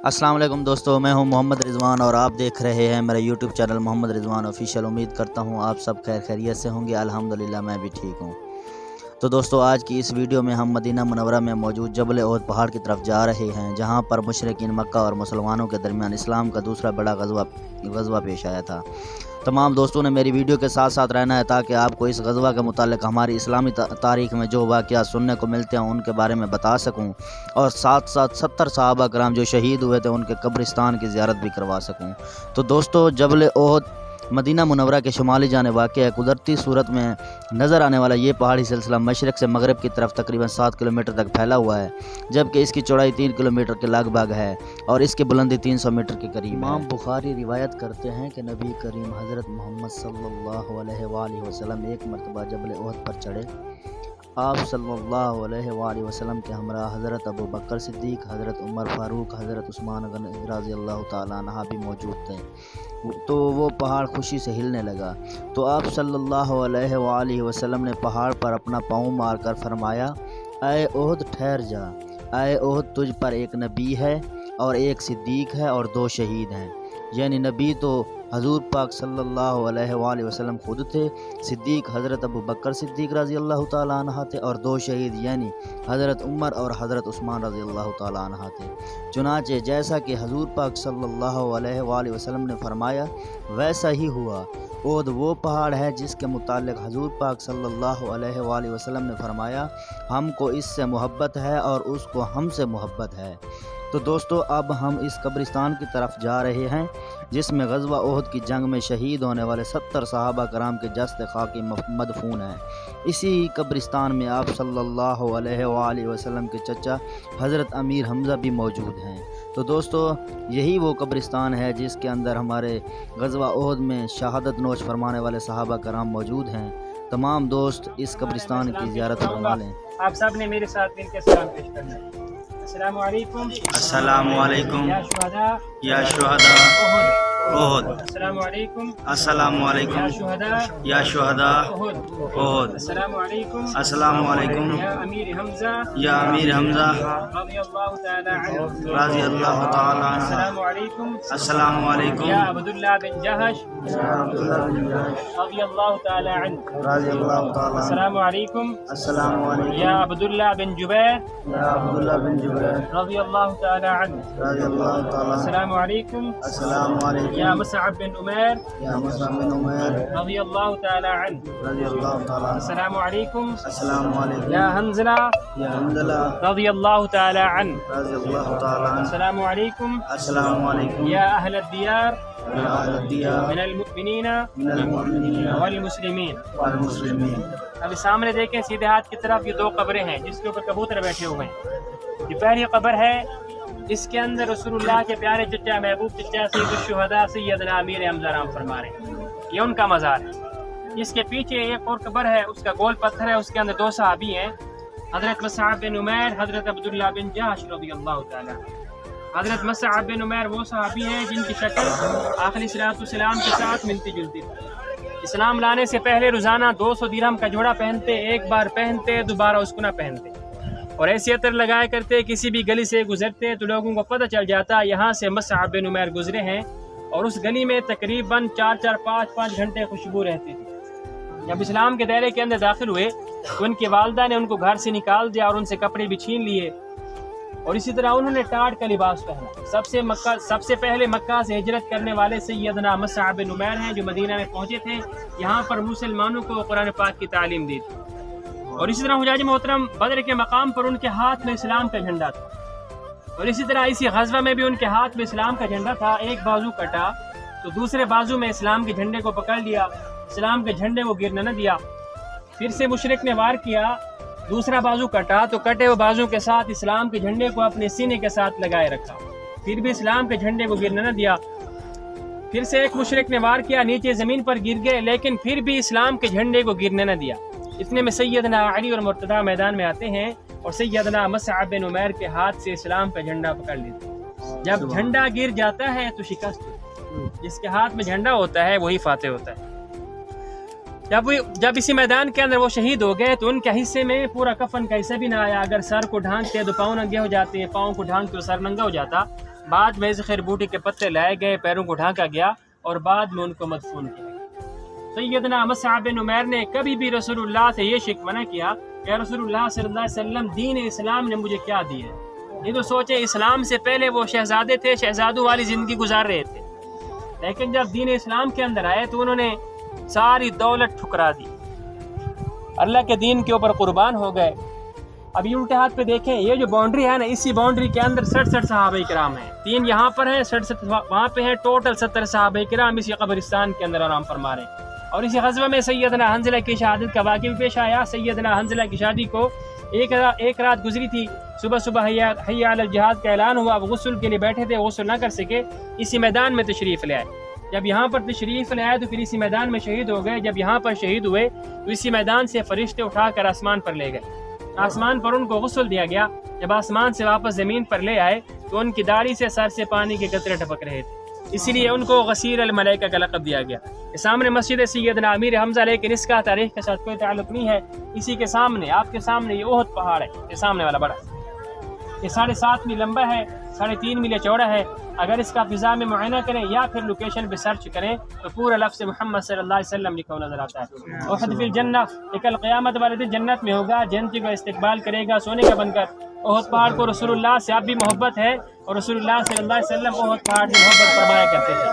अस्सलाम वालेकुम दोस्तों, मैं हूं मोहम्मद रिजवान और आप देख रहे हैं मेरा YouTube channel Mohammad Rizwan official. उम्मीद करता हूं आप सब खैरियत से होंगे। अल्हम्दुलिल्लाह मैं भी ठीक हूं। तो दोस्तों, आज की इस वीडियो में हम मदीना मुनव्वरा में मौजूद जबल ओहद पहाड़ की तरफ जा रहे हैं, जहां पर मुशरिकीन मक्का और मुसलमानों के दरमियान इस्लाम का दूसरा बड़ा गज़वा पेश आया था। तमाम दोस्तों ने मेरी वीडियो के साथ साथ रहना है ताकि आपको इस गज़वा के मुतालिक हमारी इस्लामी तारीख़ में जो वाक़यात सुनने को मिलते हैं उनके बारे में बता सकूं, और साथ साथ 70 सहाबा कराम जो शहीद हुए थे उनके कब्रिस्तान की ज़ियारत भी करवा सकूं। तो दोस्तों, जबल ओहद मदीना मुनव्वरा के शुमाली जाने वाक़ है। कुदरती सूरत में नज़र आने वाला ये पहाड़ी सिलसिला मशरक़ से मगरब की तरफ तकरीबन 7 किलोमीटर तक फैला हुआ है, जबकि इसकी चौड़ाई 3 किलोमीटर के लगभग है और इसकी बुलंदी 300 मीटर के करीब है। इमाम बुखारी रिवायत करते हैं कि नबी करीम हज़रत मोहम्मद सल्लल्लाहु अलैहि वसल्लम एक मरतबा जबल ओहद पर चढ़े। आप सल्लल्लाहु अलैहि वसल्लम के हमरा हज़रत अबू बकर सिद्दीक़, हज़रत उमर फ़ारूक, हज़रत उस्मान रज़ी अल्लाह तआला अन्हु भी मौजूद थे। तो वो पहाड़ खुशी से हिलने लगा। तो आप सल्लल्लाहु अलैहि वसल्लम ने पहाड़ पर अपना पाँव मारकर फरमाया, ऐ ओहद ठहर जा, ऐ ओहद तुझ पर एक नबी है और एक सिद्दीक़ है और 2 शहीद हैं। यानी नबी तो हजूर पाक सल्लल्लाहु अलैहि वसल्लम खुद थे, सिद्दीक़ हज़रत अबू बकर सिद्दीक़ रज़ी अल्लाह तआला अन्हु थे, और 2 शहीद यानी हज़रत उमर और हज़रत उस्मान रज़ी अल्लाह तआला अन्हु थे। चुनाचे जैसा कि हजूर पाक सल्लल्लाहु अलैहि वसल्लम ने फरमाया वैसा ही हुआ। ओहद वो पहाड़ है जिसके मुतालिक हजूर पाक सल्लल्लाहु अलैहि वसल्लम ने फरमाया, हमको इससे मोहब्बत है और उसको हमसे मोहब्बत है। तो दोस्तों, अब हम इस कब्रिस्तान की तरफ जा रहे हैं जिसमें गज़वा ओहद की जंग में शहीद होने वाले 70 सहाबा कराम के जस्द खाकी मदफून हैं। इसी कब्रिस्तान में आप सल्लल्लाहु अलैहि वसल्लम के चचा हज़रत अमीर हमज़ा भी मौजूद हैं। तो दोस्तों, यही वो कब्रिस्तान है जिसके अंदर हमारे गज़वा ओहद में शहादत नोश फरमाने वाले सहाबा कराम मौजूद हैं। तमाम दोस्त इस कब्रिस्तान की ज़ियारत फरमा लें। आप सब ने मेरे साथ मिलकर सलाम पेश करना है। अस्सलामु अलैकुम। अस्सलामु अलैकुम या शुहदा ओहद। अस्सलामु अलैकुम। अस्सलामु अलैकुम या शुहदा ओहद। अस्सलामु अलैकुम। अस्सलामु अलैकुम या अमीर हमज़ा रज़ियल्लाहु तआला अन्हु। अस्सलामु अलैकुम। अस्सलामु अलैकुम या अब्दुल्लाह बिन जहश रज़ियल्लाहु तआला अन्हु। अस्सलामु अलैकुम। या अब्दुल्लाह बिन जुबैर रज़ियल्लाहु तआला अन्हु। अस्सलामु अलैकुम। या मुसअब बिन उमैर रज़ियल्लाहु तआला अन्हु। अस्सलामु अलैकुम। या हंज़ला रज़ियल्लाहु तआला अन्हु। अस्सलामु अलैकुम। या अहल दियार मिनल मुमिनीन वल मुस्लिमीन। अब सामने देखें सीधे हाथ की तरफ, ये 2 कब्रें हैं जिसके ऊपर कबूतर बैठे हुए हैं। ये पहली कब्र है, इसके अंदर रसूलुल्लाह के प्यारे चचा महबूब चचा सैयदुश्शुहदा सैयदना अमीर हमज़ा राम फरमा रहे हैं, ये उनका मज़ार है। इसके पीछे एक और कब्र है, उसका गोल पत्थर है, उसके अंदर 2 सहाबी हैं, हज़रत मुसअब बिन उमैर, हज़रत अब्दुल्लाह बिन जहश रज़ियल्लाहु तआला। हज़रत मुसअब बिन उमैर वो सहाबी हैं जिनकी शक्ल आखिरी सलाम के साथ मिलती जुलती थी। इस्लाम लाने से पहले रोज़ाना 200 दिरहम का जोड़ा पहनते, एक बार पहनते दोबारा उसको ना पहनते, और ऐसे अतर लगाया करते। किसी भी गली से गुजरते तो लोगों को पता चल जाता यहाँ से मुसअब बिन उमैर गुजरे हैं, और उस गली में तकरीबन 4-4, 5-5 घंटे खुशबू रहती थी। जब इस्लाम के दायरे के अंदर दाखिल हुए तो उनकी वालदा ने उनको घर से निकाल दिया और उनसे कपड़े भी छीन लिए, और इसी तरह उन्होंने टाट का लिबास पहना। सबसे पहले मक्का से हिजरत करने वाले सैयदना मुसअब बिन उमैर हैं जो मदीना में पहुँचे थे, यहाँ पर मुसलमानों को कुरान पाक की तालीम दी थी। और इसी तरह हुजाज मोहतरम बदर के मकाम पर उनके हाथ में इस्लाम का झंडा था, और इसी तरह इसी गज़वा में भी उनके हाथ में इस्लाम का झंडा था। एक बाजू कटा तो दूसरे बाजू में इस्लाम के झंडे को पकड़ लिया, इस्लाम के झंडे को गिरने न दिया। फिर से मुशरिक ने वार किया, दूसरा बाजू कटा तो कटे हुए बाजू के साथ इस्लाम के झंडे को अपने सीने के साथ लगाए रखा, फिर भी इस्लाम के झंडे को गिरने न दिया। फिर से एक मुशरिक ने वार किया, नीचे ज़मीन पर गिर गए, लेकिन फिर भी इस्लाम के झंडे को गिरने न दिया। इतने में सैयदना अली और मुर्तज़ा मैदान में आते हैं और सैयदना मुसअब बिन उमैर के हाथ से इस्लाम का झंडा पकड़ लेते हैं। जब झंडा गिर जाता है तो शिकस्त, जिसके हाथ में झंडा होता है वही फातेह होता है। जब इसी मैदान के अंदर वो शहीद हो गए तो उनके हिस्से में पूरा कफन का हिस्सा भी ना आया। अगर सर को ढांकते तो पाँव नंगे हो जाते, पाँव को ढांकते तो सर नंगा हो जाता। بعد میں خیر بوٹی کے پتے لائے گئے، پیروں کو ڈھانکا گیا اور بعد میں ان کو مدفون کیا گیا۔ سیدنا مصعب بن عمیر نے کبھی بھی رسول اللہ سے یہ شک نہ کیا کہ رسول اللہ صلی اللہ علیہ وسلم دین اسلام نے مجھے کیا دیا ہے۔ یہ تو سوچے اسلام سے پہلے وہ شہزادے تھے، شہزادوں والی زندگی گزار رہے تھے، لیکن جب دین اسلام کے اندر آئے تو انہوں نے ساری دولت ٹھکرا دی، اللہ کے دین کے اوپر قربان ہو گئے۔ اب یہ الٹے ہاتھ پہ دیکھیں، یہ جو باؤنڈری ہے نا، اسی باؤنڈری کے اندر 67 صحابہ کرام ہیں، 3 یہاں پر ہیں، 67 وہاں پہ ہیں، ٹوٹل 70 صحابہ کرام اسی قبرستان کے اندر آرام فرما رہے ہیں۔ اور اسی غزوہ میں سیدنا حنظلہ کی شہادت کا واقعہ بھی پیش آیا۔ سیدنا حنظلہ کی شادی کو ایک رات گزری تھی، صبح صبح حی علی الجہاد کا اعلان ہوا، وہ غسل کے لیے بیٹھے تھے، غسل نہ کر سکے، اسی میدان میں تشریف لے آئے۔ جب یہاں پر تشریف لے آئے تو پھر اسی میدان میں شہید ہو گئے۔ جب یہاں پر شہید ہوئے تو اسی میدان سے فرشتے اٹھا کر آسمان پر لے گئے، آسمان پر ان کو غسل دیا گیا۔ جب آسمان سے واپس زمین پر لے آئے تو ان کی داڑھی سے سر سے پانی کے قطرے ٹپک رہے تھے، اسی لیے ان کو غسیل الملائکہ کا لقب دیا گیا۔ یہ سامنے مسجد سیدنا امیر حمزہ، لیکن اس کا تاریخ کے ساتھ کوئی تعلق نہیں ہے۔ اسی کے سامنے، آپ کے سامنے یہ احد پہاڑ ہے، یہ سامنے والا بڑا، یہ 7.5 میل لمبا ہے، 3.5 میل چوڑا ہے۔ اگر اس کا فضا میں معائنہ کریں یا پھر لوکیشن پہ سرچ کریں تو پورا لفظ محمد صلی اللہ علیہ وسلم لکھا ہوا نظر آتا ہے۔ احد فی الجنہ، یہ کل قیامت والے دن جنت میں ہوگا، جنتی کو استقبال کرے گا سونے کا بن کر۔ احد پہاڑ کو رسول اللہ سے اب بھی محبت ہے، اور رسول اللہ صلی اللہ علیہ وسلم احد پہاڑ سے محبت فرمایا کرتے تھے۔